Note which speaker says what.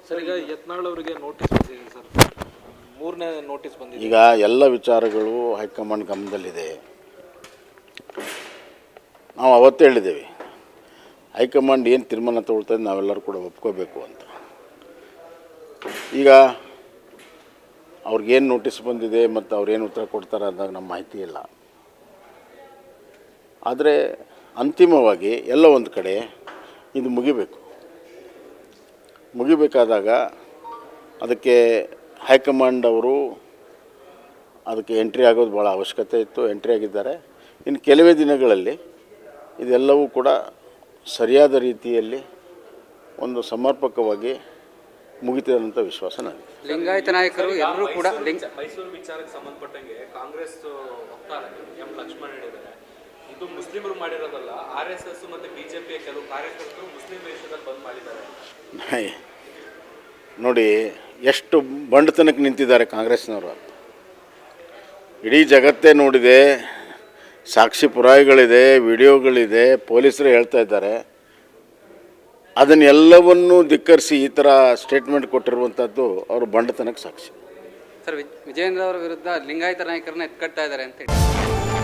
Speaker 1: Sir ಈಗ ಯತ್ನಾಳ್ ಅವರಿಗೆ notice ಬಂದಿದೆ ಸರ್, ಮೂರನೇ ನೋಟಿಸ್ ಬಂದಿದೆ.
Speaker 2: ಈಗ ಎಲ್ಲ ವಿಚಾರಗಳು ಹೈಕಮಾಂಡ್ ಗಮನದಲ್ಲಿದೆ. ನಾವು ಅವತ್ತೇ ಹೇಳಿದ್ದೇವೆ, ಹೈಕಮಾಂಡ್ ಏನು ತೀರ್ಮಾನ ತಗೊಳ್ತದೆ ನಾವೆಲ್ಲರೂ ಕೂಡ ಒಪ್ಕೋಬೇಕು ಅಂತ. ಈಗ ಅವ್ರಿಗೇನು ನೋಟಿಸ್ ಬಂದಿದೆ ಮತ್ತು ಅವ್ರೇನು ಉತ್ತರ ಕೊಡ್ತಾರೆ ಅಂದಾಗ ನಮ್ಮ ಮಾಹಿತಿ ಇಲ್ಲ. ಆದರೆ ಅಂತಿಮವಾಗಿ ಎಲ್ಲ ಒಂದು ಕಡೆ ಇದು ಮುಗಿಬೇಕಾದಾಗ ಅದಕ್ಕೆ ಹೈಕಮಾಂಡ್ ಅವರು ಅದಕ್ಕೆ ಎಂಟ್ರಿ ಆಗೋದು ಭಾಳ ಅವಶ್ಯಕತೆ ಇತ್ತು. ಎಂಟ್ರಿ ಆಗಿದ್ದಾರೆ. ಇನ್ನು ಕೆಲವೇ ದಿನಗಳಲ್ಲಿ ಇದೆಲ್ಲವೂ ಕೂಡ ಸರಿಯಾದ ರೀತಿಯಲ್ಲಿ ಒಂದು ಸಮರ್ಪಕವಾಗಿ ಮುಗಿತದಂಥ ವಿಶ್ವಾಸ ನನಗೆ.
Speaker 3: ಲಿಂಗಾಯತ ನಾಯಕರು ಎಲ್ಲರೂ ಕೂಡ
Speaker 1: ಮೈಸೂರು ವಿಚಾರಕ್ಕೆ ಸಂಬಂಧಪಟ್ಟಂಗೆ ಕಾಂಗ್ರೆಸ್ ವಕ್ತಾರ ಎಂ ಲಕ್ಷ್ಮಣ್ ಹೇಳಿದ್ದಾರೆ, ಇದು ಮುಸ್ಲಿಮರು ಮಾಡಿರೋದಲ್ಲ, RSS ಮತ್ತು BJP ಕೆಲವು ಕಾರ್ಯಕರ್ತರು ಮುಸ್ಲಿಂ ವೇಷದಲ್ಲಿ ಬಂದ್ ಮಾಡಿದ್ದಾರೆ.
Speaker 2: ನೋಡಿ ಎಷ್ಟು ಬಂಡತನಕ್ಕೆ ನಿಂತಿದ್ದಾರೆ ಕಾಂಗ್ರೆಸ್ನವರು. ಇಡೀ ಜಗತ್ತೇ ನೋಡಿದೆ, ಸಾಕ್ಷಿ ಪುರಾವೆಗಳಿದೆ, ವಿಡಿಯೋಗಳಿದೆ, ಪೊಲೀಸರು ಹೇಳ್ತಾ ಇದ್ದಾರೆ. ಅದನ್ನೆಲ್ಲವನ್ನೂ ಧಿಕ್ಕರಿಸಿ ಈ ಥರ ಸ್ಟೇಟ್ಮೆಂಟ್ ಕೊಟ್ಟಿರುವಂಥದ್ದು ಅವರು ಬಂಡತನಕ್ಕೆ ಸಾಕ್ಷಿ.
Speaker 3: ಸರ್, ವಿಜಯೇಂದ್ರ ಅವರ ವಿರುದ್ಧ ಲಿಂಗಾಯತ ನಾಯಕರನ್ನ ಎತ್ಕಟ್ತಾ ಇದ್ದಾರೆ ಅಂತ ಹೇಳಿ